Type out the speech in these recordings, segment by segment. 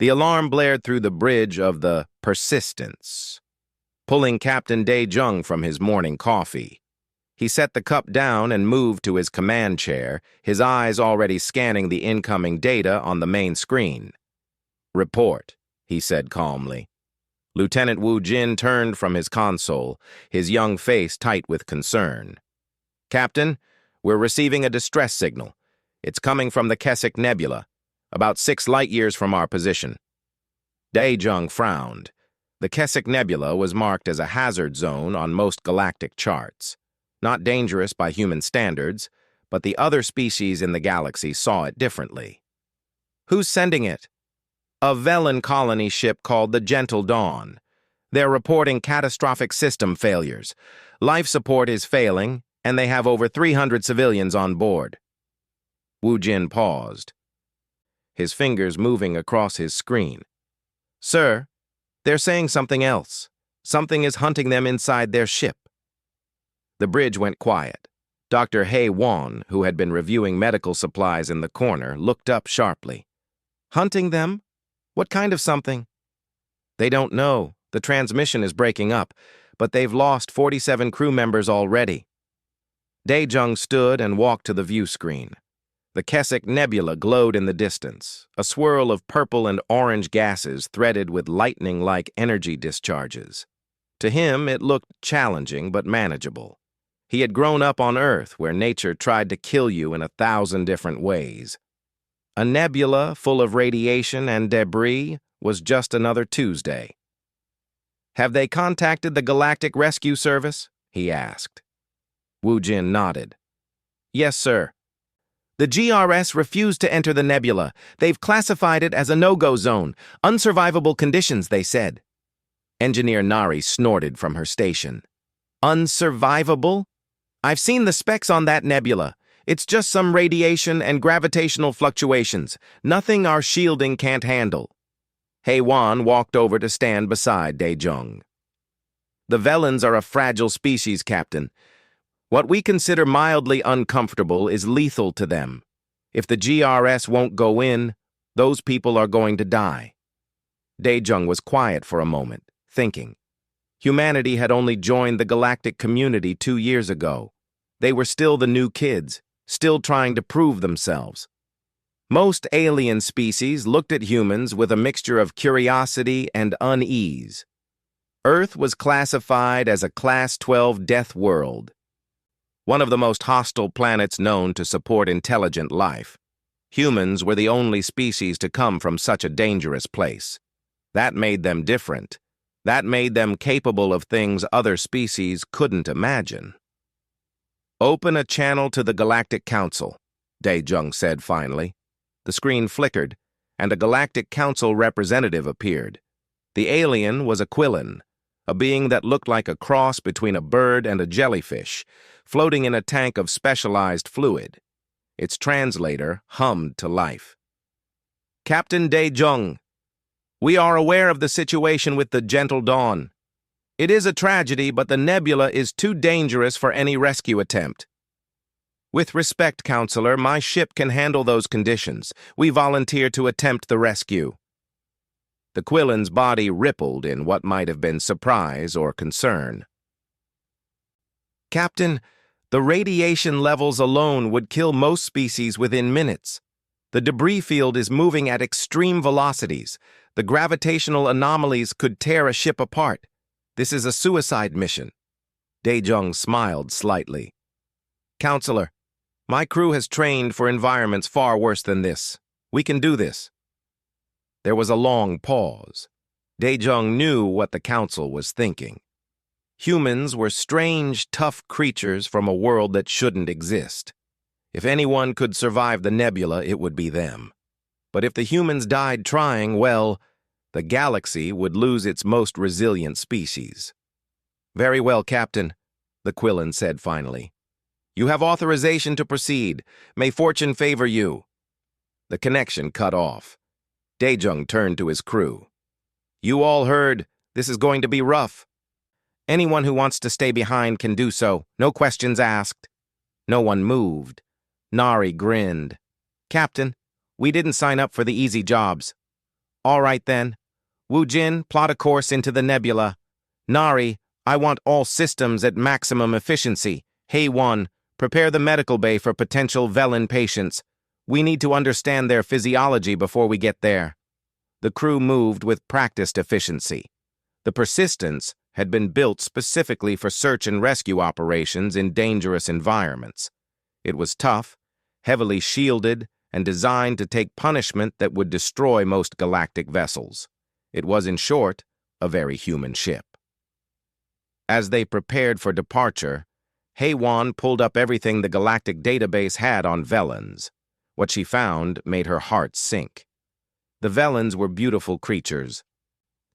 The alarm blared through the bridge of the Persistence, pulling Captain Dae-jung from his morning coffee. He set the cup down and moved to his command chair, his eyes already scanning the incoming data on the main screen. "Report," he said calmly. Lieutenant Wu Jin turned from his console, his young face tight with concern. "Captain, we're receiving a distress signal. It's coming from the Keswick Nebula, about 6 light-years from our position." Dae-jung frowned. The Keswick Nebula was marked as a hazard zone on most galactic charts. Not dangerous by human standards, but the other species in the galaxy saw it differently. "Who's sending it?" "A Velen colony ship called the Gentle Dawn. They're reporting catastrophic system failures. Life support is failing, and they have over 300 civilians on board." Wu Jin paused, his fingers moving across his screen. "Sir, they're saying something else. Something is hunting them inside their ship." The bridge went quiet. Dr. Hei Wan, who had been reviewing medical supplies in the corner, looked up sharply. "Hunting them? What kind of something?" "They don't know. The transmission is breaking up, but they've lost 47 crew members already." Dae-jung stood and walked to the view screen. The Keswick Nebula glowed in the distance, a swirl of purple and orange gases threaded with lightning-like energy discharges. To him, it looked challenging but manageable. He had grown up on Earth, where nature tried to kill you in 1,000 different ways. A nebula full of radiation and debris was just another Tuesday. "Have they contacted the Galactic Rescue Service?" he asked. Wu Jin nodded. "Yes, sir. The GRS refused to enter the nebula. They've classified it as a no-go zone. Unsurvivable conditions, they said." Engineer Nari snorted from her station. "Unsurvivable? I've seen the specs on that nebula. It's just some radiation and gravitational fluctuations. Nothing our shielding can't handle." Hei Wan walked over to stand beside Dae-jung. "The Velens are a fragile species, Captain. What we consider mildly uncomfortable is lethal to them. If the GRS won't go in, those people are going to die." Dae-jung was quiet for a moment, thinking. Humanity had only joined the galactic community 2 years ago. They were still the new kids, still trying to prove themselves. Most alien species looked at humans with a mixture of curiosity and unease. Earth was classified as a Class 12 death world, one of the most hostile planets known to support intelligent life. Humans were the only species to come from such a dangerous place. That made them different. That made them capable of things other species couldn't imagine. "Open a channel to the Galactic Council," Dae-jung said finally. The screen flickered, and a Galactic Council representative appeared. The alien was a Quillen, a being that looked like a cross between a bird and a jellyfish, floating in a tank of specialized fluid. Its translator hummed to life. "Captain Dae-jung, we are aware of the situation with the Gentle Dawn. It is a tragedy, but the nebula is too dangerous for any rescue attempt. With respect, Counselor, my ship can handle those conditions. We volunteer to attempt the rescue." The Quillen's body rippled in what might have been surprise or concern. "Captain, the radiation levels alone would kill most species within minutes. The debris field is moving at extreme velocities. The gravitational anomalies could tear a ship apart. This is a suicide mission." Dae-jung smiled slightly. "Counselor, my crew has trained for environments far worse than this. We can do this." There was a long pause. Dae-jung knew what the council was thinking. Humans were strange, tough creatures from a world that shouldn't exist. If anyone could survive the nebula, it would be them. But if the humans died trying, well, the galaxy would lose its most resilient species. "Very well, Captain," the Quillen said finally. "You have authorization to proceed. May fortune favor you." The connection cut off. Dae-jung turned to his crew. "You all heard. This is going to be rough. Anyone who wants to stay behind can do so. No questions asked." No one moved. Nari grinned. "Captain, we didn't sign up for the easy jobs." All right then. Wu Jin, plot a course into the nebula. Nari, I want all systems at maximum efficiency. Hey One, prepare the medical bay for potential Velen patients. We need to understand their physiology before we get there. The crew moved with practiced efficiency. The Persistence had been built specifically for search and rescue operations in dangerous environments. It was tough, heavily shielded, and designed to take punishment that would destroy most galactic vessels. It was, in short, a very human ship. As they prepared for departure, Heywan pulled up everything the galactic database had on Velens. What she found made her heart sink. The Velens were beautiful creatures,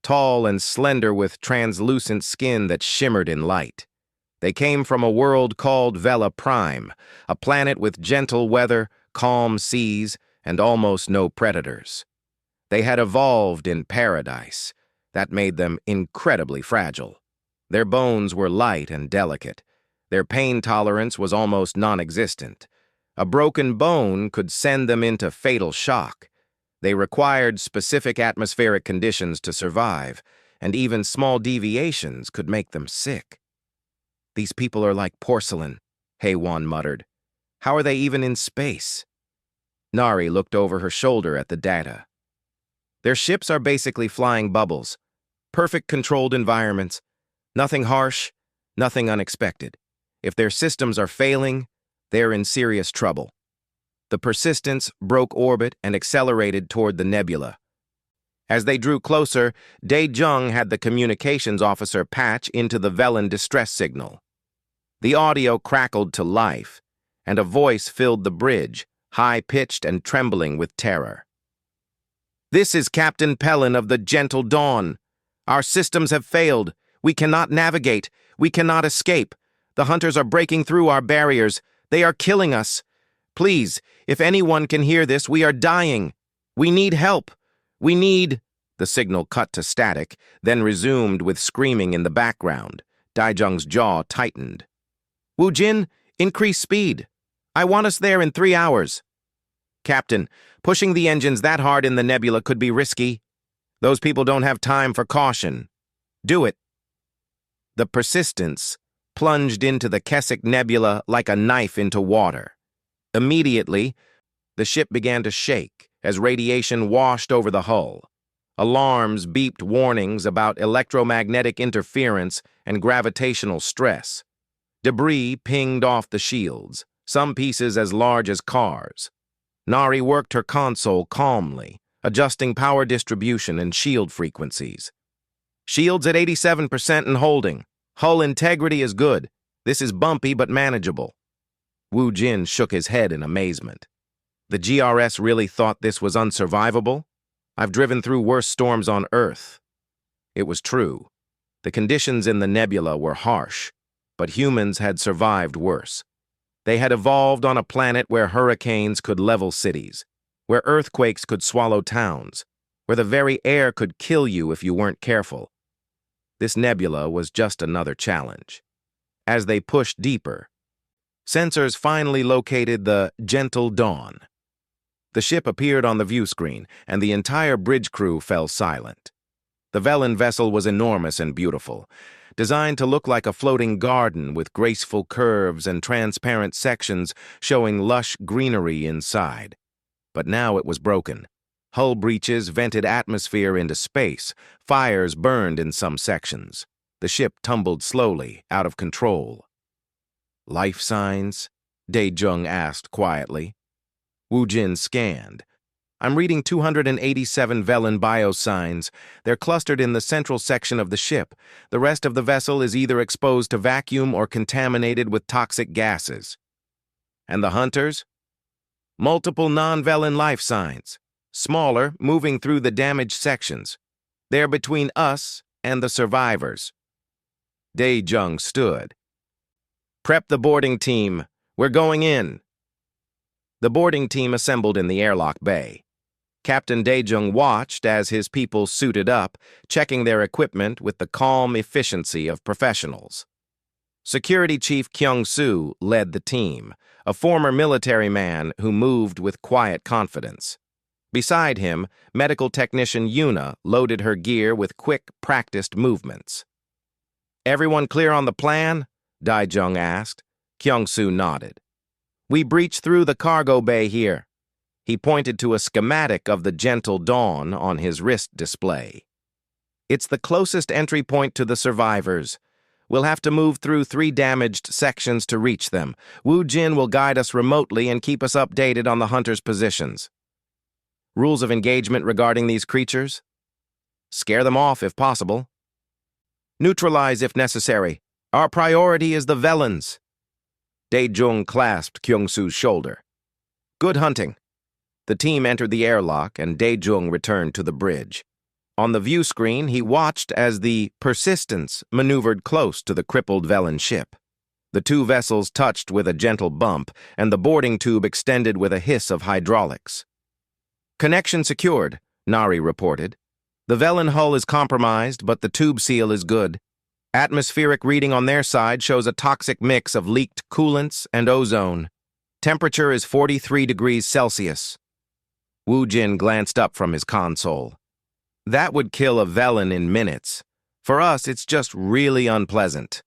tall and slender with translucent skin that shimmered in light. They came from a world called Vela Prime, a planet with gentle weather, calm seas, and almost no predators. They had evolved in paradise. That made them incredibly fragile. Their bones were light and delicate. Their pain tolerance was almost non-existent. A broken bone could send them into fatal shock. They required specific atmospheric conditions to survive, and even small deviations could make them sick. These people are like porcelain, Heywan muttered. How are they even in space? Nari looked over her shoulder at the data. Their ships are basically flying bubbles, perfect controlled environments, nothing harsh, nothing unexpected. If their systems are failing, they're in serious trouble. The Persistence broke orbit and accelerated toward the nebula. As they drew closer, Dae-jung had the communications officer patch into the Velen distress signal. The audio crackled to life, and a voice filled the bridge, high-pitched and trembling with terror. This is Captain Pellin of the Gentle Dawn. Our systems have failed. We cannot navigate. We cannot escape. The hunters are breaking through our barriers. They are killing us. Please, if anyone can hear this, we are dying. We need help. We need... The signal cut to static, then resumed with screaming in the background. Dae-jung's jaw tightened. Wu Jin, increase speed. I want us there in 3 hours. Captain, pushing the engines that hard in the nebula could be risky. Those people don't have time for caution. Do it. The Persistence plunged into the Keswick Nebula like a knife into water. Immediately, the ship began to shake as radiation washed over the hull. Alarms beeped warnings about electromagnetic interference and gravitational stress. Debris pinged off the shields, some pieces as large as cars. Nari worked her console calmly, adjusting power distribution and shield frequencies. Shields at 87% and holding. Hull integrity is good. This is bumpy but manageable. Wu Jin shook his head in amazement. The GRS really thought this was unsurvivable? I've driven through worse storms on Earth. It was true. The conditions in the nebula were harsh, but humans had survived worse. They had evolved on a planet where hurricanes could level cities, where earthquakes could swallow towns, where the very air could kill you if you weren't careful. This nebula was just another challenge. As they pushed deeper, sensors finally located the Gentle Dawn. The ship appeared on the view screen, and the entire bridge crew fell silent. The Velen vessel was enormous and beautiful, designed to look like a floating garden with graceful curves and transparent sections showing lush greenery inside. But now it was broken. Hull breaches vented atmosphere into space. Fires burned in some sections. The ship tumbled slowly, out of control. Life signs? Dae-jung asked quietly. Wu Jin scanned. I'm reading 287 Velen biosigns. They're clustered in the central section of the ship. The rest of the vessel is either exposed to vacuum or contaminated with toxic gases. And the hunters? Multiple non-Velen life signs. Smaller, moving through the damaged sections. They're between us and the survivors. Dae-jung stood. Prep the boarding team. We're going in. The boarding team assembled in the airlock bay. Captain Dae-jung watched as his people suited up, checking their equipment with the calm efficiency of professionals. Security Chief Kyung-soo led the team, a former military man who moved with quiet confidence. Beside him, medical technician Yuna loaded her gear with quick, practiced movements. "Everyone clear on the plan?" Daijung asked. Kyung-soo nodded. "We breach through the cargo bay here." He pointed to a schematic of the Gentle Dawn on his wrist display. "It's the closest entry point to the survivors. We'll have to move through 3 damaged sections to reach them. Wu Jin will guide us remotely and keep us updated on the hunters' positions." "Rules of engagement regarding these creatures?" "Scare them off if possible." "Neutralize if necessary. Our priority is the Velens." Daejung clasped Kyung-soo's shoulder. "Good hunting." The team entered the airlock and Daejung returned to the bridge. On the view screen, he watched as the Persistence maneuvered close to the crippled Velen ship. The 2 vessels touched with a gentle bump, and the boarding tube extended with a hiss of hydraulics. "Connection secured," Nari reported. "The Velen hull is compromised, but the tube seal is good. Atmospheric reading on their side shows a toxic mix of leaked coolants and ozone. Temperature is 43 degrees Celsius. Wu Jin glanced up from his console. "That would kill a Velen in minutes. For us, it's just really unpleasant."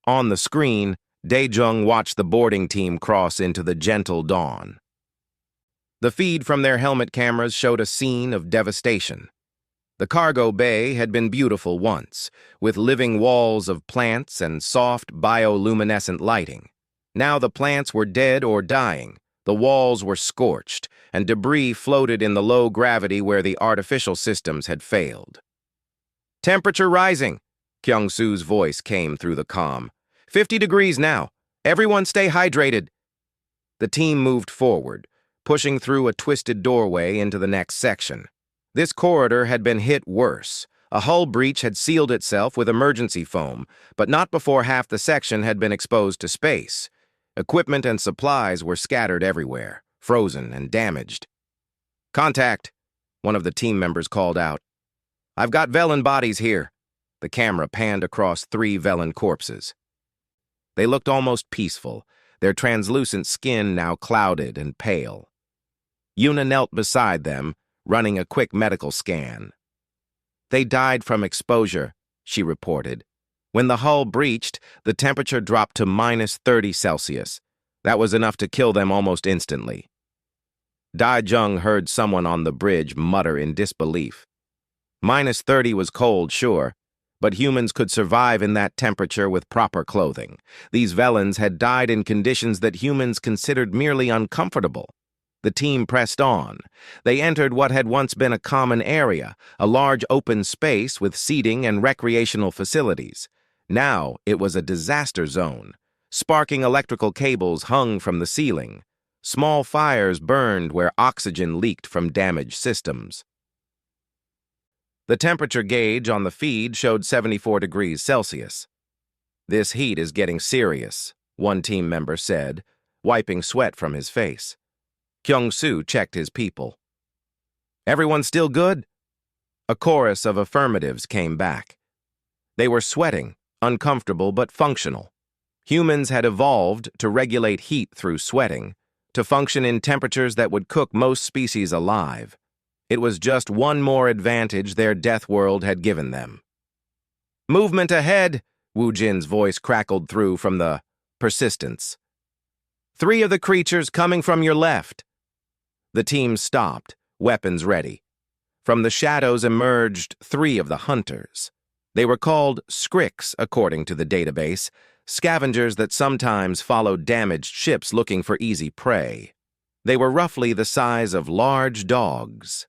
On the screen, Daejung watched the boarding team cross into the Gentle Dawn. The feed from their helmet cameras showed a scene of devastation. The cargo bay had been beautiful once, with living walls of plants and soft bioluminescent lighting. Now the plants were dead or dying, the walls were scorched, and debris floated in the low gravity where the artificial systems had failed. "Temperature rising," Kyung-soo's voice came through the comm. 50 degrees now. Everyone stay hydrated." The team moved forward, pushing through a twisted doorway into the next section. This corridor had been hit worse. A hull breach had sealed itself with emergency foam, but not before half the section had been exposed to space. Equipment and supplies were scattered everywhere, frozen and damaged. "Contact," one of the team members called out. "I've got Velen bodies here." The camera panned across 3 Velen corpses. They looked almost peaceful, their translucent skin now clouded and pale. Yuna knelt beside them, running a quick medical scan. "They died from exposure," she reported. "When the hull breached, the temperature dropped to -30 Celsius. That was enough to kill them almost instantly." Daejung heard someone on the bridge mutter in disbelief. -30 was cold, sure, but humans could survive in that temperature with proper clothing. These Velens had died in conditions that humans considered merely uncomfortable. The team pressed on. They entered what had once been a common area, a large open space with seating and recreational facilities. Now it was a disaster zone. Sparking electrical cables hung from the ceiling. Small fires burned where oxygen leaked from damaged systems. The temperature gauge on the feed showed 74 degrees Celsius. "This heat is getting serious," one team member said, wiping sweat from his face. Kyung-soo checked his people. "Everyone still good?" A chorus of affirmatives came back. They were sweating, uncomfortable but functional. Humans had evolved to regulate heat through sweating, to function in temperatures that would cook most species alive. It was just one more advantage their death world had given them. "Movement ahead," Wu Jin's voice crackled through from the Persistence. "3 of the creatures coming from your left." The team stopped, weapons ready. From the shadows emerged 3 of the hunters. They were called Scriks, according to the database, scavengers that sometimes followed damaged ships looking for easy prey. They were roughly the size of large dogs.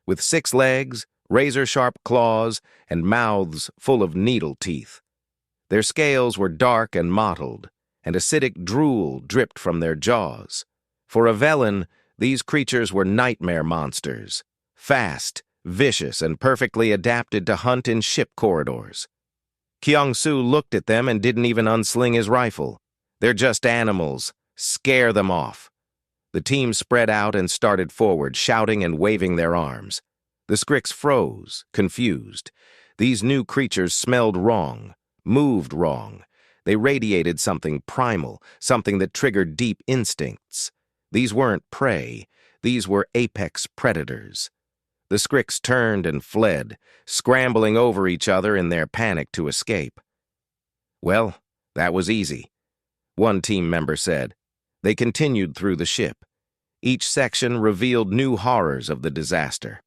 With 6 legs, razor-sharp claws, and mouths full of needle teeth. Their scales were dark and mottled, and acidic drool dripped from their jaws. For a Velen, these creatures were nightmare monsters, fast, vicious, and perfectly adapted to hunt in ship corridors. Kyung-soo looked at them and didn't even unsling his rifle. "They're just animals. Scare them off." The team spread out and started forward, shouting and waving their arms. The Scriks froze, confused. These new creatures smelled wrong, moved wrong. They radiated something primal, something that triggered deep instincts. These weren't prey. These were apex predators. The Scriks turned and fled, scrambling over each other in their panic to escape. "Well, that was easy," one team member said. They continued through the ship. Each section revealed new horrors of the disaster.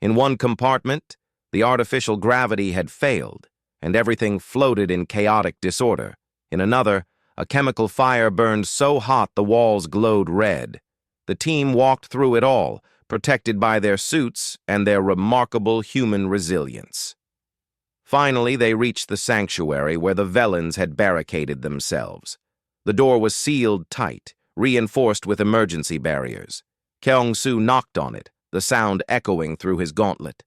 In one compartment, the artificial gravity had failed, and everything floated in chaotic disorder. In another, a chemical fire burned so hot the walls glowed red. The team walked through it all, protected by their suits and their remarkable human resilience. Finally, they reached the sanctuary where the Velens had barricaded themselves. The door was sealed tight, reinforced with emergency barriers. Kyung-soo knocked on it, the sound echoing through his gauntlet.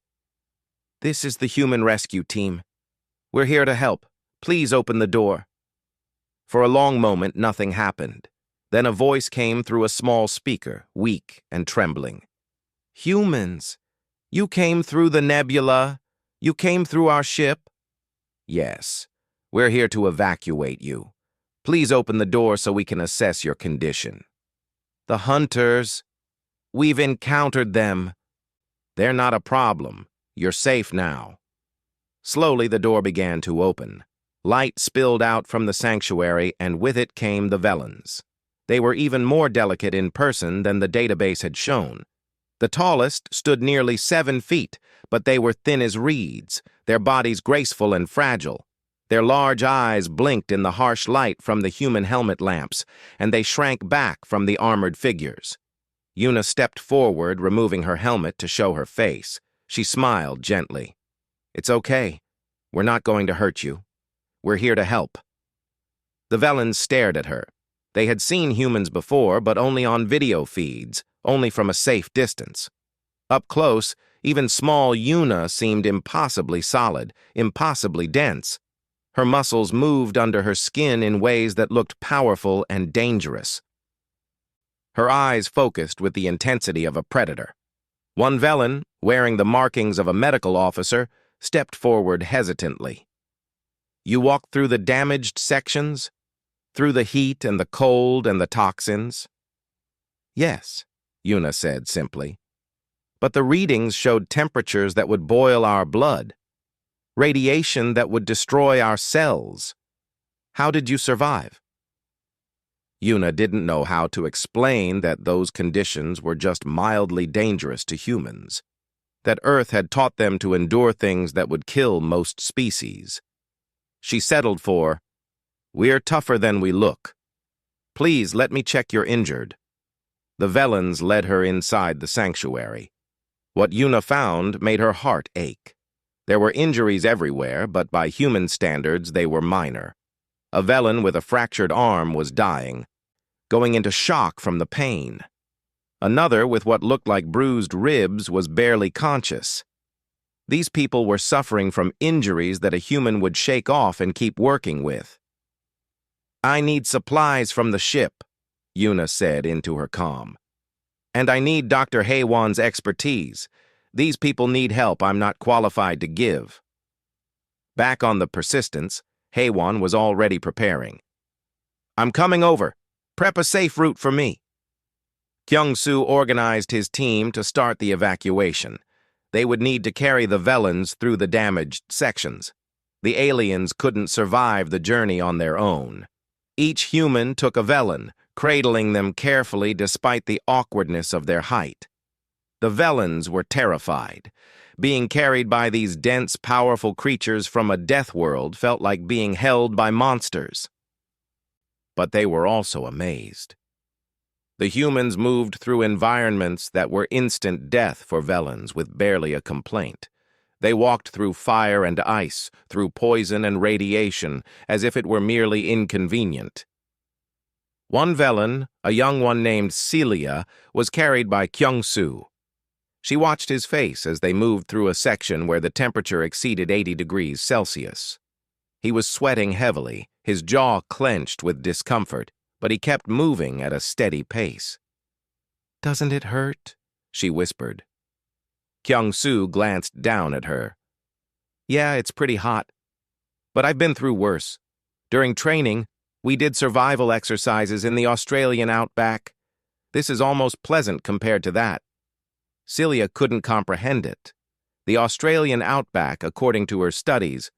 "This is the human rescue team. We're here to help. Please open the door." For a long moment, nothing happened. Then a voice came through a small speaker, weak and trembling. "Humans, you came through the nebula? You came through our ship?" "Yes. We're here to evacuate you. Please open the door so we can assess your condition." "The hunters. We've encountered them." "They're not a problem. You're safe now." Slowly, the door began to open. Light spilled out from the sanctuary, and with it came the Velens. They were even more delicate in person than the database had shown. The tallest stood nearly 7 feet, but they were thin as reeds, their bodies graceful and fragile. Their large eyes blinked in the harsh light from the human helmet lamps, and they shrank back from the armored figures. Yuna stepped forward, removing her helmet to show her face. She smiled gently. "It's okay. We're not going to hurt you. We're here to help." The Velens stared at her. They had seen humans before, but only on video feeds, only from a safe distance. Up close, even small Yuna seemed impossibly solid, impossibly dense. Her muscles moved under her skin in ways that looked powerful and dangerous. Her eyes focused with the intensity of a predator. One Velen, wearing the markings of a medical officer, stepped forward hesitantly. "You walked through the damaged sections? Through the heat and the cold and the toxins?" "Yes," Yuna said simply. "But the readings showed temperatures that would boil our blood, radiation that would destroy our cells. How did you survive?" Yuna didn't know how to explain that those conditions were just mildly dangerous to humans, that Earth had taught them to endure things that would kill most species. She settled for, "We're tougher than we look. Please let me check you're injured." The Velens led her inside the sanctuary. What Yuna found made her heart ache. There were injuries everywhere, but by human standards they were minor. A Velen with a fractured arm was dying, going into shock from the pain. Another with what looked like bruised ribs was barely conscious. These people were suffering from injuries that a human would shake off and keep working with. "I need supplies from the ship," Yuna said into her comm. "And I need Dr. Haywan's expertise. These people need help I'm not qualified to give." Back on the Persistence, Haywan was already preparing. "I'm coming over. Prep a safe route for me." Kyung-soo organized his team to start the evacuation. They would need to carry the Velens through the damaged sections. The aliens couldn't survive the journey on their own. Each human took a Velen, cradling them carefully despite the awkwardness of their height. The Velens were terrified. Being carried by these dense, powerful creatures from a death world felt like being held by monsters. But they were also amazed. The humans moved through environments that were instant death for Velens with barely a complaint. They walked through fire and ice, through poison and radiation, as if it were merely inconvenient. One Velen, a young one named Celia, was carried by Kyung-soo. She watched his face as they moved through a section where the temperature exceeded 80 degrees Celsius. He was sweating heavily, his jaw clenched with discomfort, but he kept moving at a steady pace. "Doesn't it hurt?" she whispered. Kyung-soo glanced down at her. "Yeah, it's pretty hot. But I've been through worse. During training, we did survival exercises in the Australian outback. This is almost pleasant compared to that. Celia couldn't comprehend it. The Australian outback, according to her studies,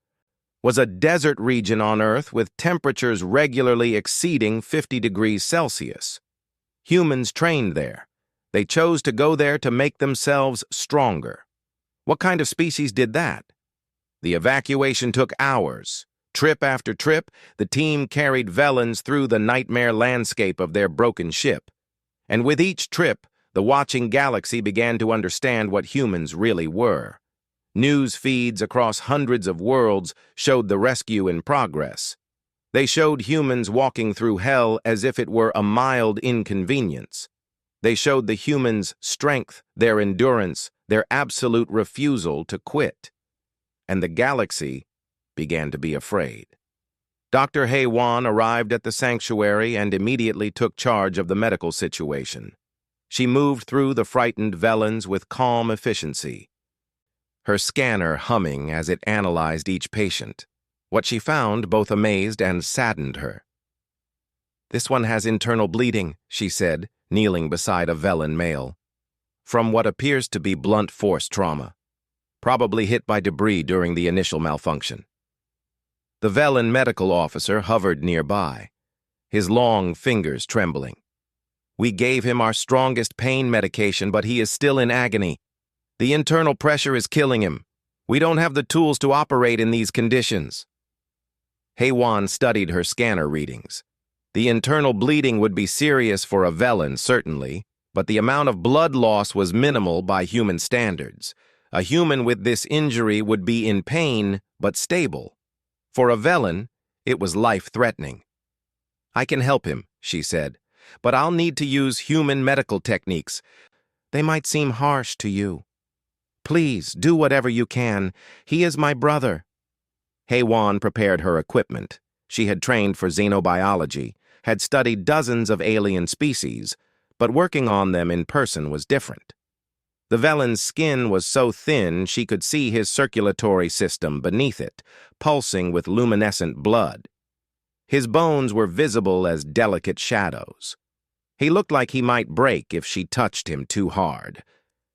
was a desert region on Earth with temperatures regularly exceeding 50 degrees Celsius. Humans trained there. They chose to go there to make themselves stronger. What kind of species did that? The evacuation took hours. Trip after trip, the team carried Vellans through the nightmare landscape of their broken ship. And with each trip, the watching galaxy began to understand what humans really were. News feeds across hundreds of worlds showed the rescue in progress. They showed humans walking through hell as if it were a mild inconvenience. They showed the humans' strength, their endurance, their absolute refusal to quit. And the galaxy began to be afraid. Dr. Hei-Wan arrived at the sanctuary and immediately took charge of the medical situation. She moved through the frightened Vellans with calm efficiency, her scanner humming as it analyzed each patient. What she found both amazed and saddened her. "This one has internal bleeding," she said, kneeling beside a Vellan male, "from what appears to be blunt force trauma, probably hit by debris during the initial malfunction." The Vellan medical officer hovered nearby, his long fingers trembling. "We gave him our strongest pain medication, but he is still in agony. The internal pressure is killing him. We don't have the tools to operate in these conditions." Hei-Wan studied her scanner readings. The internal bleeding would be serious for a Vellan, certainly, but the amount of blood loss was minimal by human standards. A human with this injury would be in pain, but stable. For a Vellan, it was life-threatening. "I can help him," she said, "but I'll need to use human medical techniques. They might seem harsh to you. Please, do whatever you can. He is my brother." Hei-Wan prepared her equipment. She had trained for xenobiology, had studied dozens of alien species, but working on them in person was different. The Vellan's skin was so thin she could see his circulatory system beneath it, pulsing with luminescent blood. His bones were visible as delicate shadows. He looked like he might break if she touched him too hard.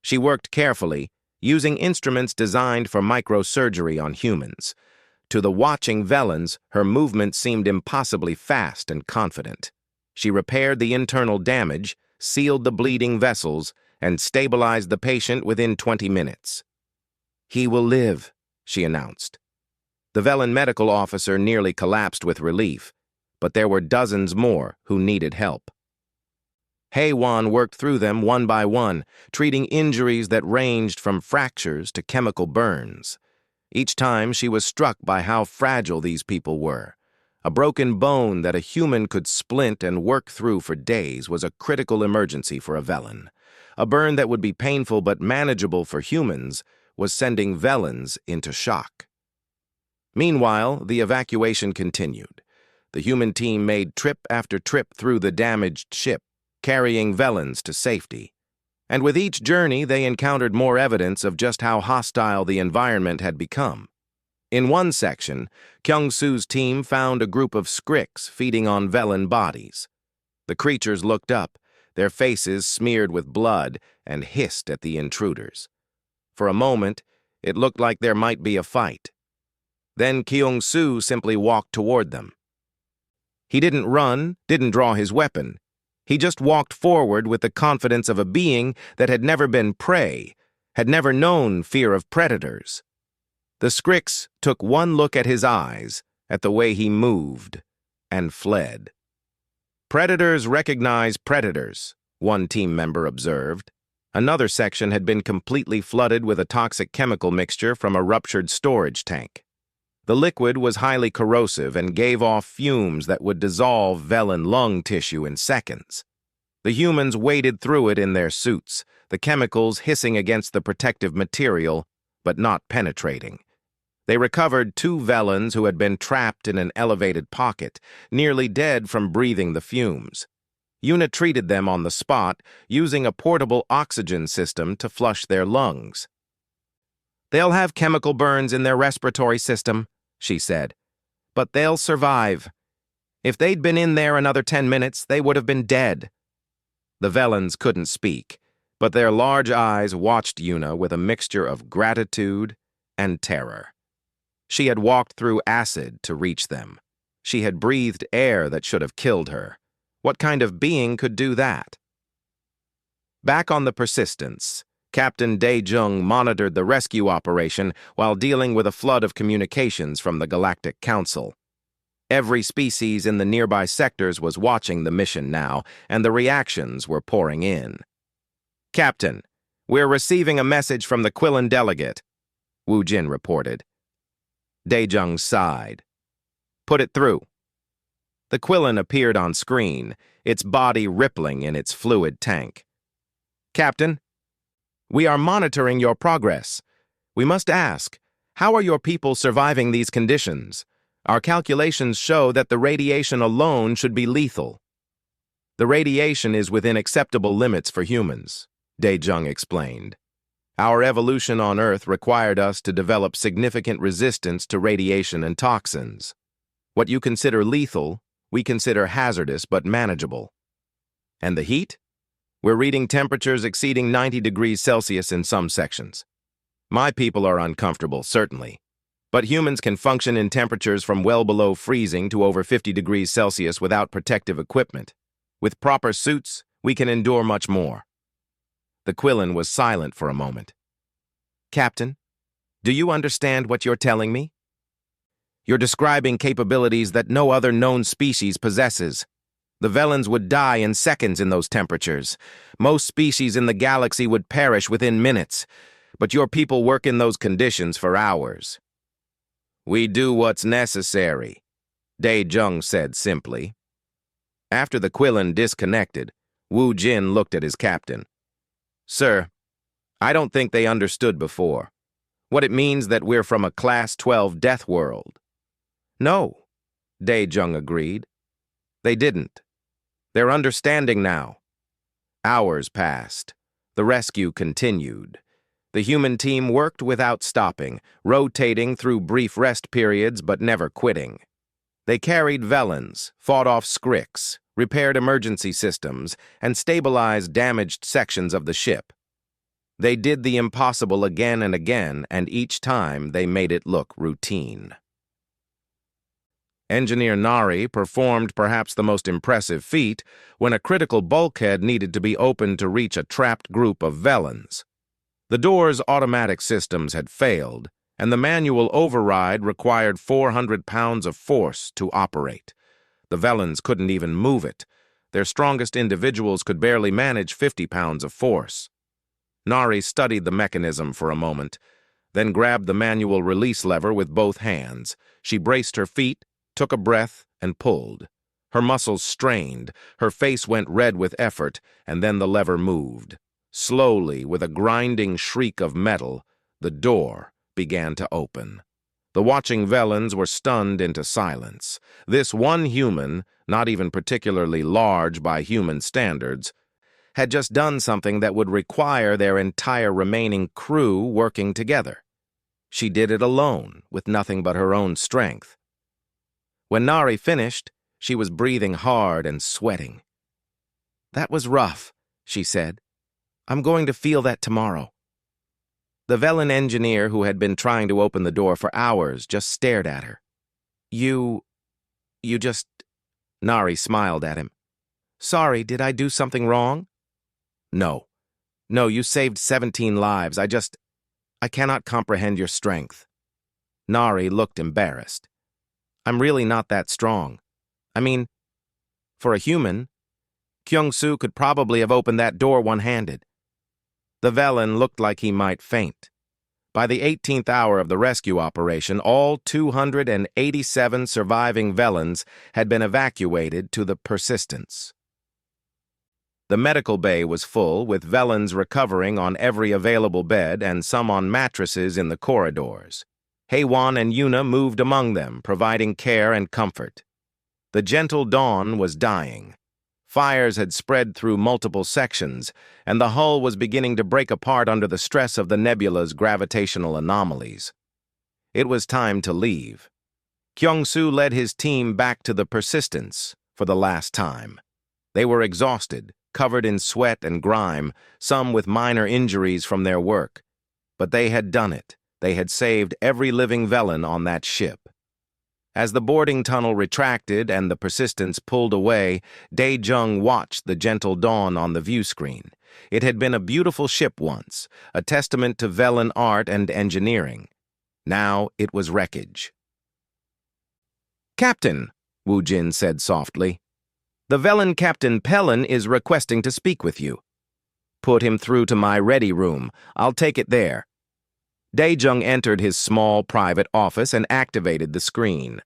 She worked carefully, using instruments designed for microsurgery on humans. To the watching Vellans, her movement seemed impossibly fast and confident. She repaired the internal damage, sealed the bleeding vessels, and stabilized the patient within 20 minutes. "He will live," she announced. The Vellan medical officer nearly collapsed with relief, but there were dozens more who needed help. Hei-Wan worked through them one by one, treating injuries that ranged from fractures to chemical burns. Each time she was struck by how fragile these people were. A broken bone that a human could splint and work through for days was a critical emergency for a Vellan. A burn that would be painful but manageable for humans was sending Vellans into shock. Meanwhile, the evacuation continued. The human team made trip after trip through the damaged ship, carrying Vellans to safety. And with each journey, they encountered more evidence of just how hostile the environment had become. In one section, Kyung-Soo's team found a group of Skriks feeding on Vellan bodies. The creatures looked up, their faces smeared with blood, and hissed at the intruders. For a moment, it looked like there might be a fight. Then Kyung-Soo simply walked toward them. He didn't run, didn't draw his weapon. He just walked forward with the confidence of a being that had never been prey, had never known fear of predators. The Skriks took one look at his eyes, at the way he moved, and fled. "Predators recognize predators," one team member observed. Another section had been completely flooded with a toxic chemical mixture from a ruptured storage tank. The liquid was highly corrosive and gave off fumes that would dissolve Vellan lung tissue in seconds. The humans waded through it in their suits, the chemicals hissing against the protective material, but not penetrating. They recovered 2 Vellans who had been trapped in an elevated pocket, nearly dead from breathing the fumes. Una treated them on the spot, using a portable oxygen system to flush their lungs. "They'll have chemical burns in their respiratory system," she said, "but they'll survive. If they'd been in there another 10 minutes, they would have been dead." The Velans couldn't speak, but their large eyes watched Yuna with a mixture of gratitude and terror. She had walked through acid to reach them. She had breathed air that should have killed her. What kind of being could do that? Back on the Persistence, Captain Dae-jung monitored the rescue operation while dealing with a flood of communications from the Galactic Council. Every species in the nearby sectors was watching the mission now, and the reactions were pouring in. "Captain, we're receiving a message from the Quillen delegate," Wu Jin reported. Dae-jung sighed. "Put it through." The Quillen appeared on screen, its body rippling in its fluid tank. "Captain, we are monitoring your progress. We must ask, how are your people surviving these conditions? Our calculations show that the radiation alone should be lethal." "The radiation is within acceptable limits for humans," Dae-jung explained. "Our evolution on Earth required us to develop significant resistance to radiation and toxins. What you consider lethal, we consider hazardous but manageable." "And the heat? We're reading temperatures exceeding 90 degrees Celsius in some sections. My people are uncomfortable, certainly. But humans can function in temperatures from well below freezing to over 50 degrees Celsius without protective equipment. With proper suits, we can endure much more." The Quillen was silent for a moment. "Captain, do you understand what you're telling me? You're describing capabilities that no other known species possesses. The Velans would die in seconds in those temperatures. Most species in the galaxy would perish within minutes, but your people work in those conditions for hours." "We do what's necessary," Dae-jung said simply. After the Quillen disconnected, Wu Jin looked at his captain. "Sir, I don't think they understood before. What it means that we're from a Class 12 death world." "No," Dae-jung agreed. "They didn't. They're understanding now." Hours passed. The rescue continued. The human team worked without stopping, rotating through brief rest periods but never quitting. They carried Velans, fought off Scrix, repaired emergency systems, and stabilized damaged sections of the ship. They did the impossible again and again, and each time they made it look routine. Engineer Nari performed perhaps the most impressive feat when a critical bulkhead needed to be opened to reach a trapped group of Velans. The door's automatic systems had failed, and the manual override required 400 pounds of force to operate. The Velans couldn't even move it. Their strongest individuals could barely manage 50 pounds of force. Nari studied the mechanism for a moment, then grabbed the manual release lever with both hands. She braced her feet, took a breath, and pulled. Her muscles strained, her face went red with effort, and then the lever moved. Slowly, with a grinding shriek of metal, the door began to open. The watching Velans were stunned into silence. This one human, not even particularly large by human standards, had just done something that would require their entire remaining crew working together. She did it alone, with nothing but her own strength. When Nari finished, she was breathing hard and sweating. "That was rough," she said. "I'm going to feel that tomorrow." The Velan engineer who had been trying to open the door for hours just stared at her. You just... Nari smiled at him. "Sorry, did I do something wrong?" No, you saved 17 lives. I cannot comprehend your strength." Nari looked embarrassed. "I'm really not that strong. I mean, for a human, Kyung-soo could probably have opened that door one-handed." The Velan looked like he might faint. By the 18th hour of the rescue operation, all 287 surviving Velans had been evacuated to the Persistence. The medical bay was full, with Velans recovering on every available bed and some on mattresses in the corridors. Haewon and Yuna moved among them, providing care and comfort. The gentle dawn was dying. Fires had spread through multiple sections, and the hull was beginning to break apart under the stress of the nebula's gravitational anomalies. It was time to leave. Kyung-soo led his team back to the Persistence for the last time. They were exhausted, covered in sweat and grime, some with minor injuries from their work. But they had done it. They had saved every living Velen on that ship. As the boarding tunnel retracted and the Persistence pulled away, Dae-jung watched the gentle dawn on the view screen. It had been a beautiful ship once, a testament to Velen art and engineering. Now it was wreckage. "Captain," Wu Jin said softly, "the Velen Captain Pellin is requesting to speak with you. Put him through to my ready room. I'll take it there." Dae-jung entered his small private office and activated the screen.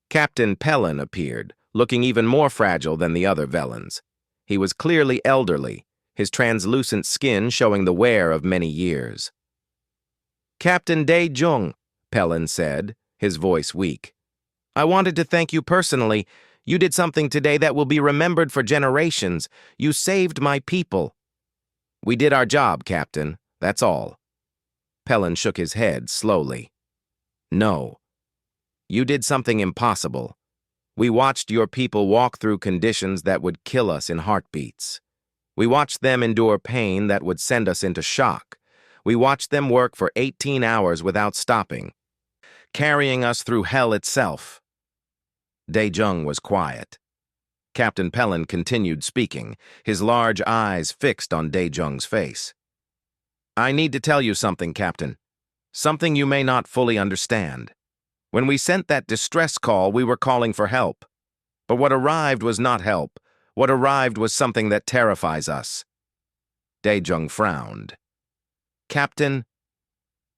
Captain Pellin appeared, looking even more fragile than the other Velens. He was clearly elderly, his translucent skin showing the wear of many years. "Captain Dae-jung," Pellin said, his voice weak. "I wanted to thank you personally. You did something today that will be remembered for generations. You saved my people." "We did our job, Captain. That's all." Pellin shook his head slowly. "No. You did something impossible. We watched your people walk through conditions that would kill us in heartbeats. We watched them endure pain that would send us into shock. We watched them work for 18 hours without stopping, carrying us through hell itself." Dae-jung was quiet. Captain Pellin continued speaking, his large eyes fixed on Dae-jung's face. "I need to tell you something, Captain. Something you may not fully understand. When we sent that distress call, we were calling for help. But what arrived was not help. What arrived was something that terrifies us." Dae-jung frowned. "Captain,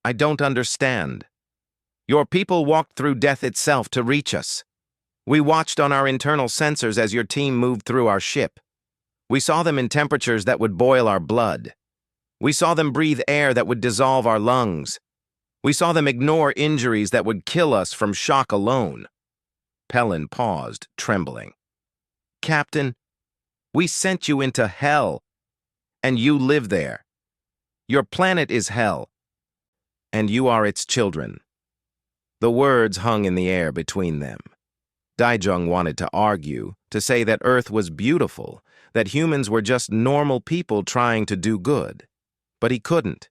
I don't understand. Your people walked through death itself to reach us. We watched on our internal sensors as your team moved through our ship. We saw them in temperatures that would boil our blood. We saw them breathe air that would dissolve our lungs. We saw them ignore injuries that would kill us from shock alone." Pellin paused, trembling. "Captain, we sent you into hell, and you live there. Your planet is hell, and you are its children." The words hung in the air between them. Dae-jung wanted to argue, to say that Earth was beautiful, that humans were just normal people trying to do good. But he couldn't,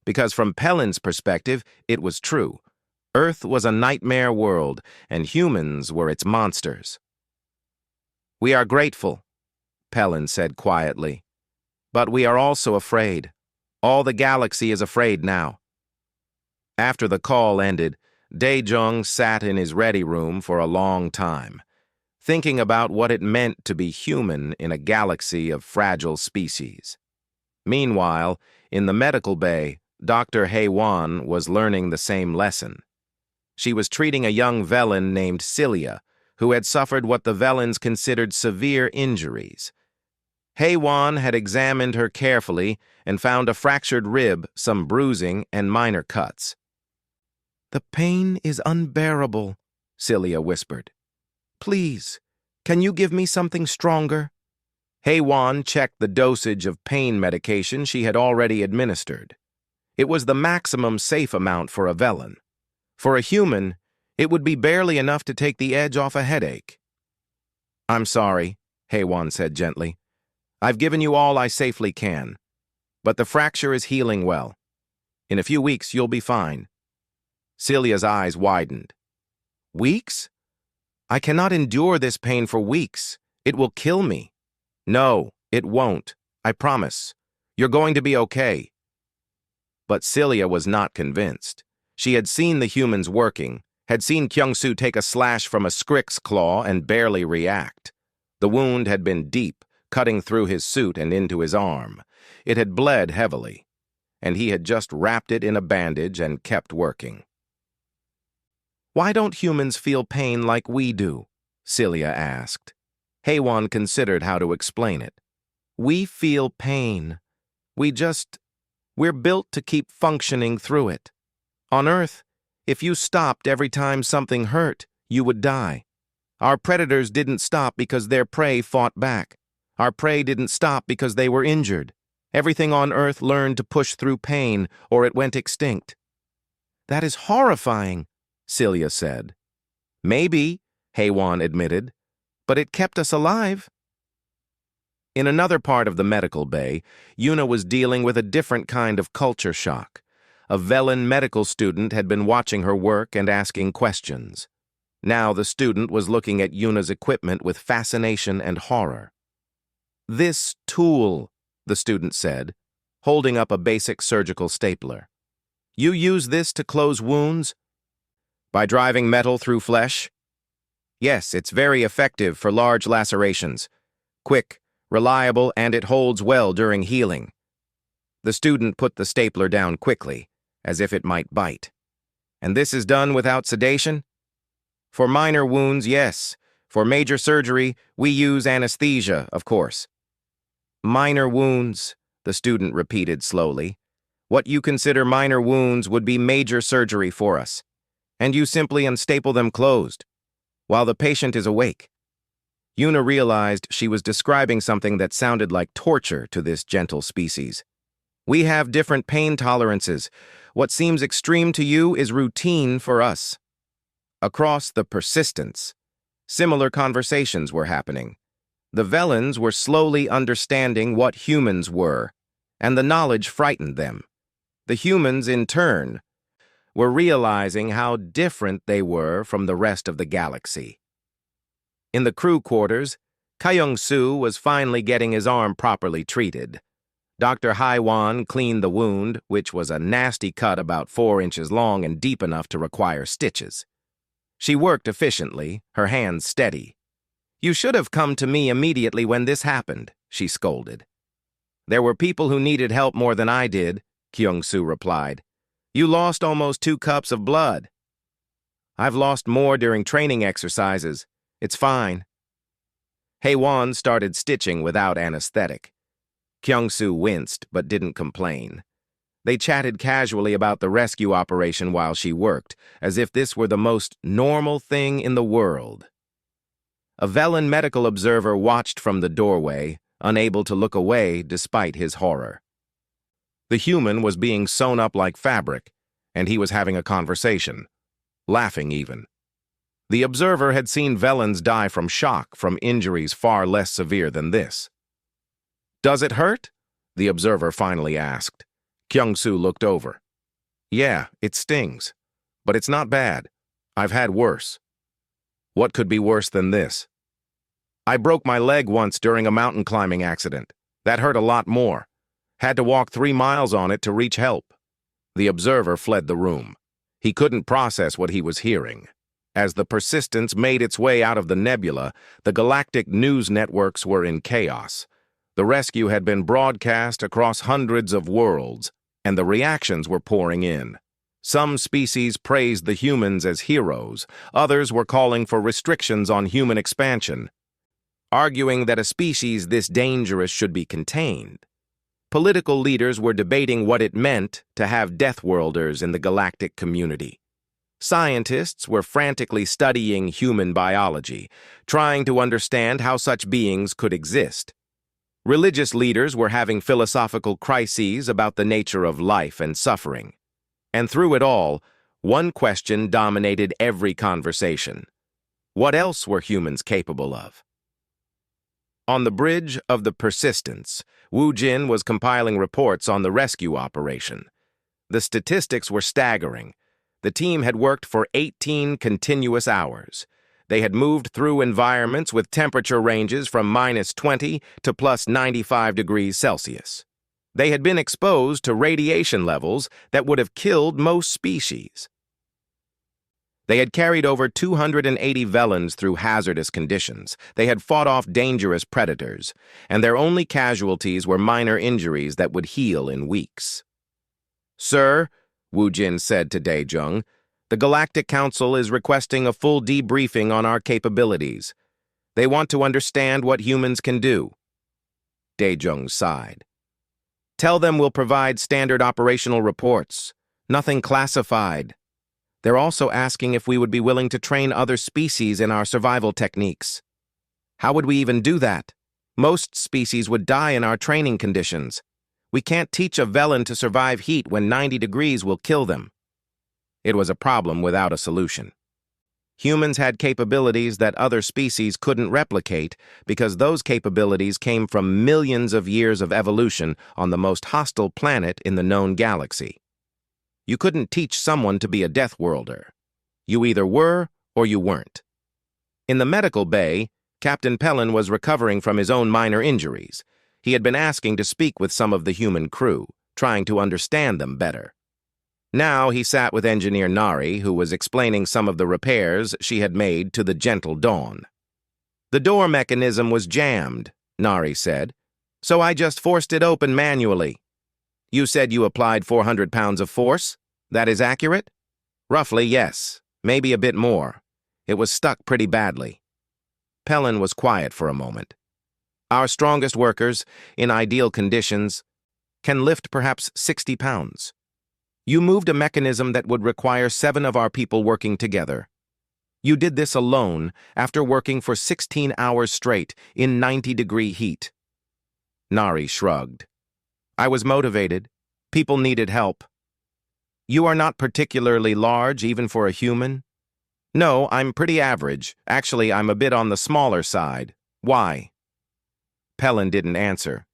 because from Pellin's perspective, it was true. Earth was a nightmare world, and humans were its monsters. "We are grateful," Pellin said quietly. "But we are also afraid. All the galaxy is afraid now." After the call ended, Dae-jung sat in his ready room for a long time, thinking about what it meant to be human in a galaxy of fragile species. Meanwhile, in the medical bay, Dr. Hae-won was learning the same lesson. She was treating a young Velen named Cilia, who had suffered what the Velens considered severe injuries. Hae-won had examined her carefully and found a fractured rib, some bruising, and minor cuts. "The pain is unbearable," Cilia whispered. "Please, can you give me something stronger?" Hae-won checked the dosage of pain medication she had already administered. It was the maximum safe amount for a Velen. For a human, it would be barely enough to take the edge off a headache. "I'm sorry," Hae-won said gently. "I've given you all I safely can. But the fracture is healing well. In a few weeks, you'll be fine." Celia's eyes widened. "Weeks? I cannot endure this pain for weeks. It will kill me." "No, it won't. I promise. You're going to be okay." But Cilia was not convinced. She had seen the humans working, had seen Kyung-soo take a slash from a Skrik's claw and barely react. The wound had been deep, cutting through his suit and into his arm. It had bled heavily, and he had just wrapped it in a bandage and kept working. "Why don't humans feel pain like we do?" Cilia asked. Hae-won considered how to explain it. "We feel pain. We're built to keep functioning through it. On Earth, if you stopped every time something hurt, you would die. Our predators didn't stop because their prey fought back. Our prey didn't stop because they were injured. Everything on Earth learned to push through pain, or it went extinct." "That is horrifying," Cilia said. "Maybe," Hae-won admitted, "but it kept us alive." In another part of the medical bay, Yuna was dealing with a different kind of culture shock. A Velen medical student had been watching her work and asking questions. Now the student was looking at Yuna's equipment with fascination and horror. "This tool," the student said, holding up a basic surgical stapler. "You use this to close wounds?" "By driving metal through flesh?" "Yes, it's very effective for large lacerations. Quick, reliable, and it holds well during healing." The student put the stapler down quickly, as if it might bite. "And this is done without sedation?" "For minor wounds, yes. For major surgery, we use anesthesia, of course." "Minor wounds," the student repeated slowly. "What you consider minor wounds would be major surgery for us. And you simply unstaple them closed, while the patient is awake." Yuna realized she was describing something that sounded like torture to this gentle species. "We have different pain tolerances. What seems extreme to you is routine for us." Across the Persistence, similar conversations were happening. The Velens were slowly understanding what humans were, and the knowledge frightened them. The humans, in turn, were realizing how different they were from the rest of the galaxy. In the crew quarters, Kyung-soo was finally getting his arm properly treated. Dr. Haiwan cleaned the wound, which was a nasty cut about 4 inches long and deep enough to require stitches. She worked efficiently, her hands steady. "You should have come to me immediately when this happened," she scolded. "There were people who needed help more than I did," Kyung-soo replied. "You lost almost 2 cups of blood." "I've lost more during training exercises. It's fine." Haewon started stitching without anesthetic. Kyung-soo winced but didn't complain. They chatted casually about the rescue operation while she worked, as if this were the most normal thing in the world. A Velen medical observer watched from the doorway, unable to look away despite his horror. The human was being sewn up like fabric, and he was having a conversation, laughing even. The observer had seen Velens die from shock from injuries far less severe than this. "Does it hurt?" the observer finally asked. Kyung-soo looked over. "Yeah, it stings. But it's not bad. I've had worse." "What could be worse than this?" "I broke my leg once during a mountain climbing accident. That hurt a lot more. Had to walk 3 miles on it to reach help." The observer fled the room. He couldn't process what he was hearing. As the Persistence made its way out of the nebula, the galactic news networks were in chaos. The rescue had been broadcast across hundreds of worlds, and the reactions were pouring in. Some species praised the humans as heroes, others were calling for restrictions on human expansion, arguing that a species this dangerous should be contained. Political leaders were debating what it meant to have Deathworlders in the galactic community. Scientists were frantically studying human biology, trying to understand how such beings could exist. Religious leaders were having philosophical crises about the nature of life and suffering. And through it all, one question dominated every conversation. What else were humans capable of? On the bridge of the Persistence, Wu Jin was compiling reports on the rescue operation. The statistics were staggering. The team had worked for 18 continuous hours. They had moved through environments with temperature ranges from -20 to +95 degrees Celsius. They had been exposed to radiation levels that would have killed most species. They had carried over 280 Velens through hazardous conditions. They had fought off dangerous predators, and their only casualties were minor injuries that would heal in weeks. "Sir," Wu Jin said to Daejung, "the Galactic Council is requesting a full debriefing on our capabilities. They want to understand what humans can do." Daejung sighed. "Tell them we'll provide standard operational reports. Nothing classified. They're also asking if we would be willing to train other species in our survival techniques. How would we even do that? Most species would die in our training conditions. We can't teach a Velen to survive heat when 90 degrees will kill them." It was a problem without a solution. Humans had capabilities that other species couldn't replicate because those capabilities came from millions of years of evolution on the most hostile planet in the known galaxy. You couldn't teach someone to be a Deathworlder. You either were or you weren't. In the medical bay, Captain Pellin was recovering from his own minor injuries. He had been asking to speak with some of the human crew, trying to understand them better. Now he sat with Engineer Nari, who was explaining some of the repairs she had made to the Gentle Dawn. "The door mechanism was jammed," Nari said, "so I just forced it open manually. You said you applied 400 pounds of force? That is accurate?" "Roughly, yes. Maybe a bit more. It was stuck pretty badly." Pellin was quiet for a moment. "Our strongest workers, in ideal conditions, can lift perhaps 60 pounds. You moved a mechanism that would require 7 of our people working together. You did this alone after working for 16 hours straight in 90-degree heat." Nari shrugged. "I was motivated. People needed help." "You are not particularly large, even for a human?" "No, I'm pretty average. Actually, I'm a bit on the smaller side. Why?" Pellin didn't answer.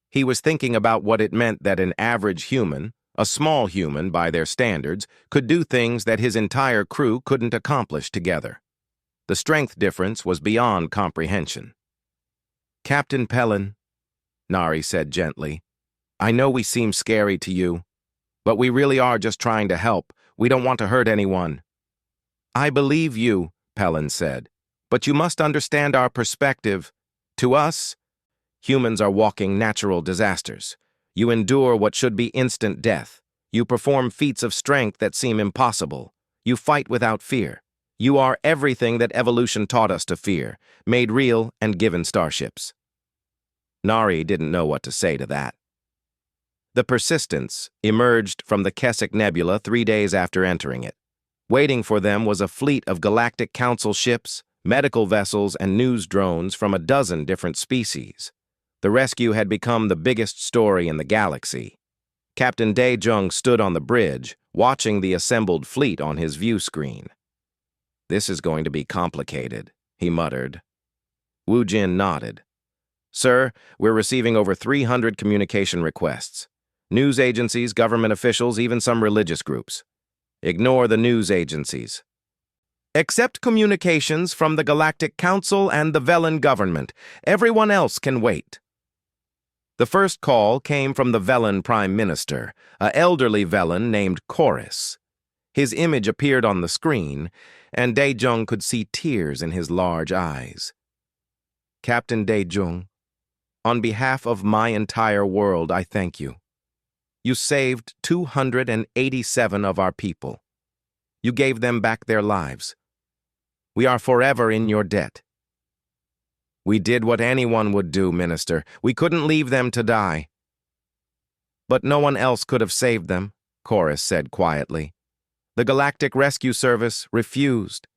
He was thinking about what it meant that an average human, a small human by their standards, could do things that his entire crew couldn't accomplish together. The strength difference was beyond comprehension. "Captain Pellin," Nari said gently, "I know we seem scary to you, but we really are just trying to help. We don't want to hurt anyone." "I believe you," Pellin said, "but you must understand our perspective. To us, humans are walking natural disasters. You endure what should be instant death. You perform feats of strength that seem impossible. You fight without fear. You are everything that evolution taught us to fear, made real and given starships." Nari didn't know what to say to that. The Persistence emerged from the Keswick Nebula 3 days after entering it. Waiting for them was a fleet of Galactic Council ships, medical vessels, and news drones from a dozen different species. The rescue had become the biggest story in the galaxy. Captain Dae-jung stood on the bridge, watching the assembled fleet on his view screen. "This is going to be complicated," he muttered. Wu Jin nodded. "Sir, we're receiving over 300 communication requests. News agencies, government officials, even some religious groups. Ignore the news agencies. Accept communications from the Galactic Council and the Velen government. Everyone else can wait." The first call came from the Velen Prime Minister, an elderly Velen named Chorus. His image appeared on the screen, and Dae-jung could see tears in his large eyes. "Captain Dae-jung, on behalf of my entire world, I thank you. You saved 287 of our people. You gave them back their lives. We are forever in your debt." "We did what anyone would do, Minister. We couldn't leave them to die." "But no one else could have saved them," Chorus said quietly. "The Galactic Rescue Service refused.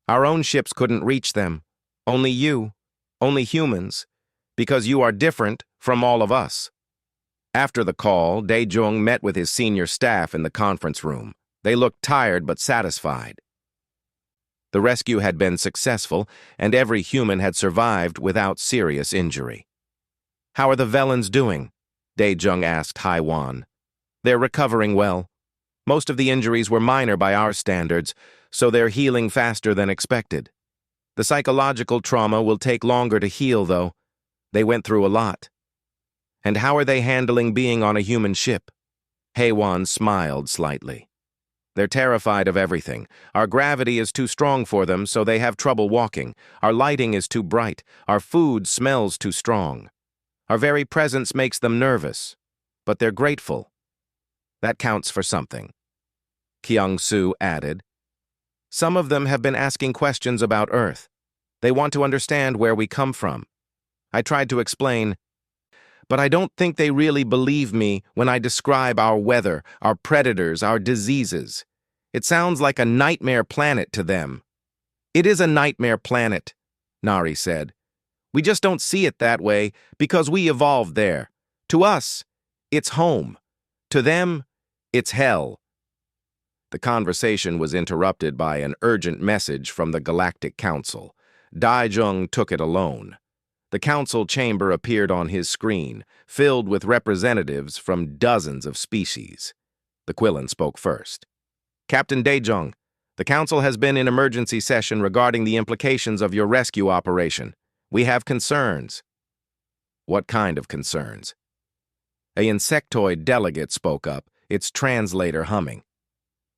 Our own ships couldn't reach them. Only you, only humans, because you are different from all of us." After the call, Dae-jung met with his senior staff in the conference room. They looked tired but satisfied. The rescue had been successful, and every human had survived without serious injury. "How are the Velens doing?" Dae-jung asked Haiwan. "They're recovering well. Most of the injuries were minor by our standards, so they're healing faster than expected. The psychological trauma will take longer to heal, though. They went through a lot." "And how are they handling being on a human ship?" Haiwan smiled slightly. "They're terrified of everything. Our gravity is too strong for them, so they have trouble walking. Our lighting is too bright. Our food smells too strong. Our very presence makes them nervous. But they're grateful. That counts for something." Kyung-soo added, "Some of them have been asking questions about Earth. They want to understand where we come from. I tried to explain, but I don't think they really believe me when I describe our weather, our predators, our diseases. It sounds like a nightmare planet to them." "It is a nightmare planet," Nari said. "We just don't see it that way because we evolved there. To us, it's home. To them, it's hell." The conversation was interrupted by an urgent message from the Galactic Council. Daijung took it alone. The council chamber appeared on his screen, filled with representatives from dozens of species. The Quillen spoke first. Captain Daejung, the council has been in emergency session regarding the implications of your rescue operation. We have concerns. What kind of concerns? A insectoid delegate spoke up, its translator humming.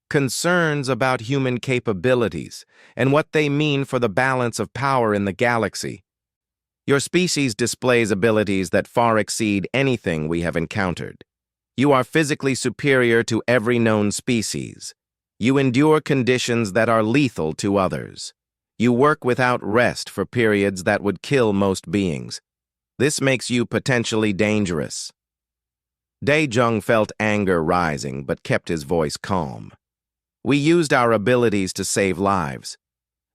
Concerns about human capabilities and what they mean for the balance of power in the galaxy. Your species displays abilities that far exceed anything we have encountered. You are physically superior to every known species. You endure conditions that are lethal to others. You work without rest for periods that would kill most beings. This makes you potentially dangerous. Daejung felt anger rising but kept his voice calm. We used our abilities to save lives.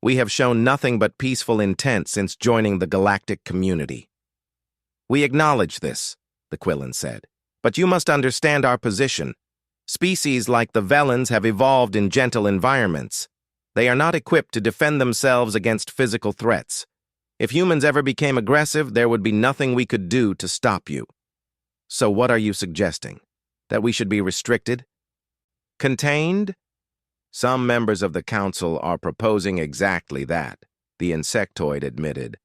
We have shown nothing but peaceful intent since joining the galactic community. We acknowledge this, the Quillen said, but you must understand our position. Species like the Velens have evolved in gentle environments. They are not equipped to defend themselves against physical threats. If humans ever became aggressive, there would be nothing we could do to stop you. So what are you suggesting? That we should be restricted? Contained? Some members of the council are proposing exactly that, the insectoid admitted.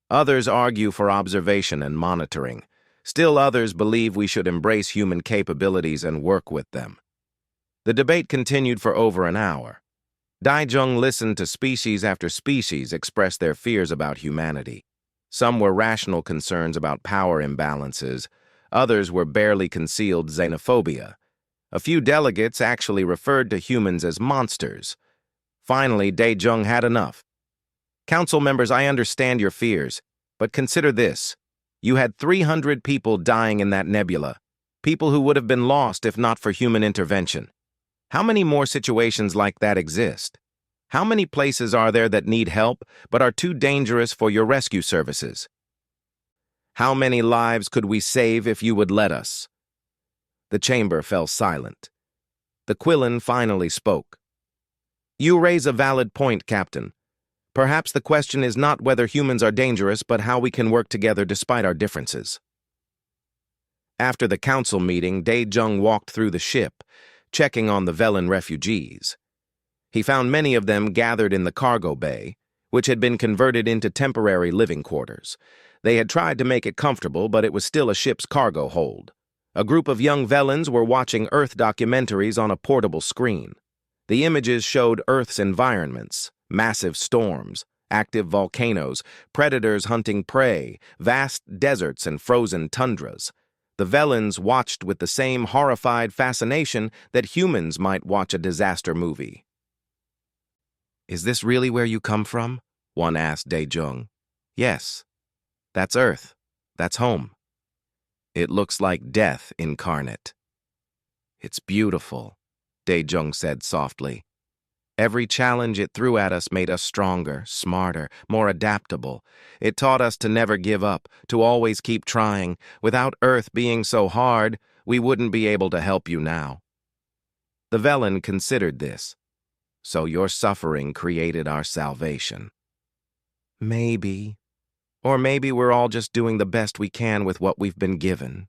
Others argue for observation and monitoring. Still others believe we should embrace human capabilities and work with them. The debate continued for over an hour. Daejung listened to species after species express their fears about humanity. Some were rational concerns about power imbalances. Others were barely concealed xenophobia. A few delegates actually referred to humans as monsters. Finally, Daejung had enough. Council members, I understand your fears, but consider this. You had 300 people dying in that nebula, people who would have been lost if not for human intervention. How many more situations like that exist? How many places are there that need help but are too dangerous for your rescue services? How many lives could we save if you would let us? The chamber fell silent. The Quillen finally spoke. You raise a valid point, Captain. Perhaps the question is not whether humans are dangerous, but how we can work together despite our differences. After the council meeting, Daejung walked through the ship, checking on the Velen refugees. He found many of them gathered in the cargo bay, which had been converted into temporary living quarters. They had tried to make it comfortable, but it was still a ship's cargo hold. A group of young Velens were watching Earth documentaries on a portable screen. The images showed Earth's environments, massive storms, active volcanoes, predators hunting prey, vast deserts and frozen tundras. The Velens watched with the same horrified fascination that humans might watch a disaster movie. Is this really where you come from? One asked Daejung. Yes. That's Earth. That's home. It looks like death incarnate. It's beautiful, Daejung said softly. Every challenge it threw at us made us stronger, smarter, more adaptable. It taught us to never give up, to always keep trying. Without Earth being so hard, we wouldn't be able to help you now. The Velen considered this. So your suffering created our salvation. Maybe. Or maybe we're all just doing the best we can with what we've been given.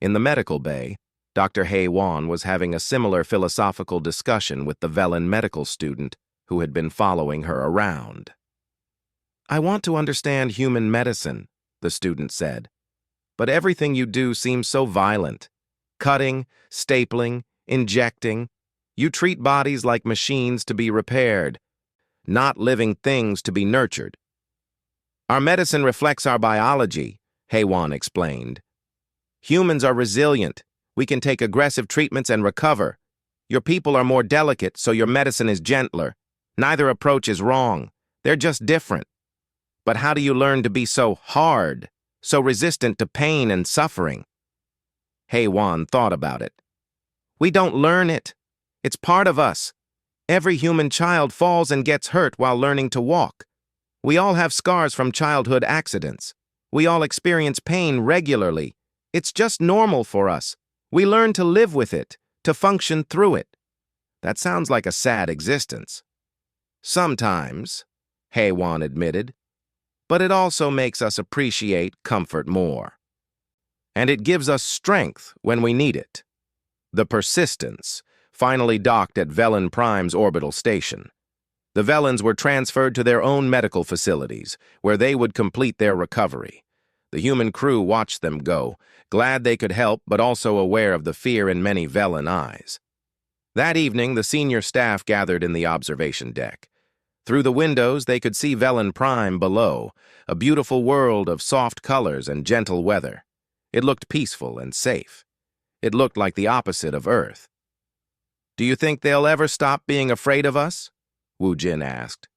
In the medical bay, Dr. HFY was having a similar philosophical discussion with the Velen medical student who had been following her around. I want to understand human medicine, the student said, but everything you do seems so violent. Cutting, stapling, injecting. You treat bodies like machines to be repaired, not living things to be nurtured. Our medicine reflects our biology, HFY explained. Humans are resilient. We can take aggressive treatments and recover. Your people are more delicate, so your medicine is gentler. Neither approach is wrong. They're just different. But how do you learn to be so hard, so resistant to pain and suffering? HFY thought about it. We don't learn it. It's part of us. Every human child falls and gets hurt while learning to walk. We all have scars from childhood accidents. We all experience pain regularly. It's just normal for us. We learn to live with it, to function through it. That sounds like a sad existence. Sometimes, Haywan admitted, but it also makes us appreciate comfort more. And it gives us strength when we need it. The Persistence finally docked at Velen Prime's orbital station. The Velens were transferred to their own medical facilities, where they would complete their recovery. The human crew watched them go, glad they could help but also aware of the fear in many Velen eyes. That evening, the senior staff gathered in the observation deck. Through the windows, they could see Velen Prime below, a beautiful world of soft colors and gentle weather. It looked peaceful and safe. It looked like the opposite of Earth. "Do you think they'll ever stop being afraid of us?" Wu Jin asked.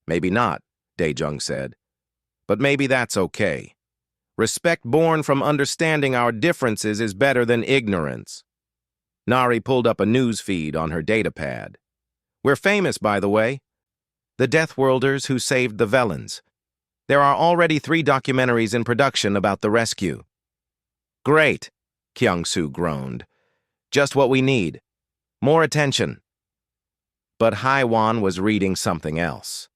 "Maybe not," Daejung said. "But maybe that's okay. Respect born from understanding our differences is better than ignorance." Nari pulled up a news feed on her datapad. "We're famous, by the way. The Deathworlders who saved the Velens. There are already 3 documentaries in production about the rescue." "Great," Kyung-soo groaned. "Just what we need. More attention." But Haiwan was reading something else.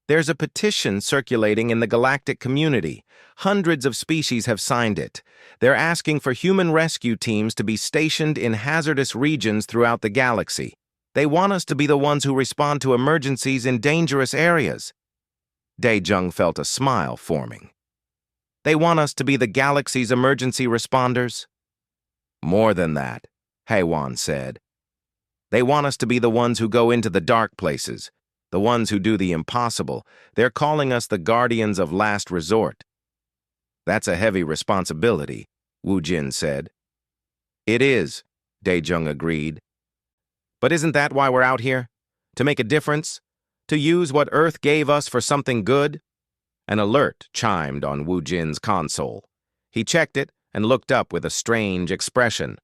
"There's a petition circulating in the galactic community. Hundreds of species have signed it. They're asking for human rescue teams to be stationed in hazardous regions throughout the galaxy. They want us to be the ones who respond to emergencies in dangerous areas." Daejung felt a smile forming. "They want us to be the galaxy's emergency responders?" "More than that," Haiwan said. "They want us to be the ones who go into the dark places, the ones who do the impossible. They're calling us the guardians of last resort." "That's a heavy responsibility," Wu Jin said. "It is," Daejung agreed. "But isn't that why we're out here? To make a difference? To use what Earth gave us for something good?" An alert chimed on Wu Jin's console. He checked it and looked up with a strange expression.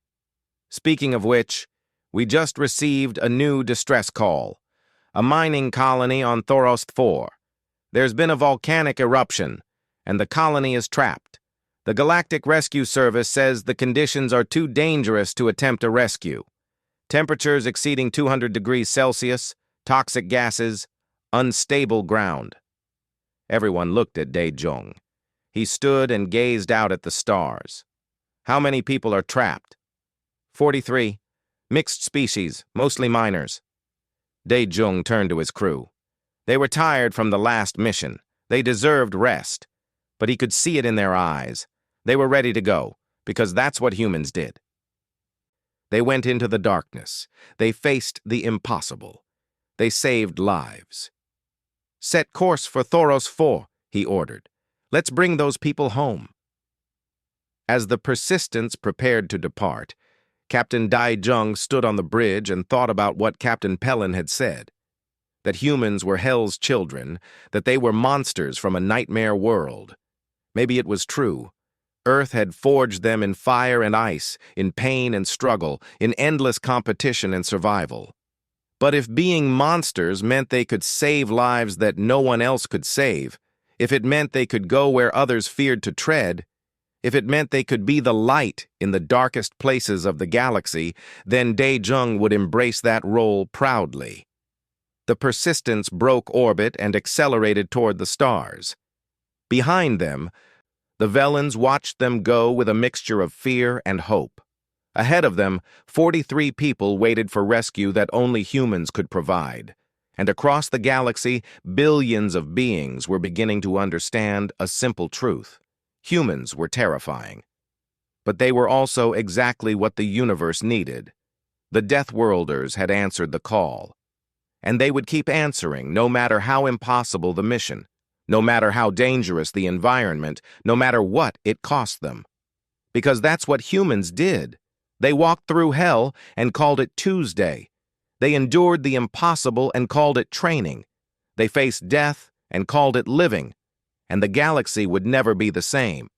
"Speaking of which, we just received a new distress call. A mining colony on Thoros 4. There's been a volcanic eruption, and the colony is trapped. The Galactic Rescue Service says the conditions are too dangerous to attempt a rescue. Temperatures exceeding 200 degrees Celsius, toxic gases, unstable ground." Everyone looked at Daejung. He stood and gazed out at the stars. "How many people are trapped?" 43. Mixed species, mostly miners." Daejung turned to his crew. They were tired from the last mission. They deserved rest. But he could see it in their eyes. They were ready to go, because that's what humans did. They went into the darkness. They faced the impossible. They saved lives. "Set course for Thoros 4, he ordered. "Let's bring those people home." As the Persistence prepared to depart, Captain Daejung stood on the bridge and thought about what Captain Pellin had said. That humans were Hell's children, that they were monsters from a nightmare world. Maybe it was true. Earth had forged them in fire and ice, in pain and struggle, in endless competition and survival. But if being monsters meant they could save lives that no one else could save, if it meant they could go where others feared to tread, if it meant they could be the light in the darkest places of the galaxy, then Daejung would embrace that role proudly. The Persistence broke orbit and accelerated toward the stars. Behind them, the Velens watched them go with a mixture of fear and hope. Ahead of them, 43 people waited for rescue that only humans could provide. And across the galaxy, billions of beings were beginning to understand a simple truth. Humans were terrifying. But they were also exactly what the universe needed. The Deathworlders had answered the call. And they would keep answering, no matter how impossible the mission, no matter how dangerous the environment, no matter what it cost them. Because that's what humans did. They walked through hell and called it Tuesday. They endured the impossible and called it training. They faced death and called it living. And the galaxy would never be the same.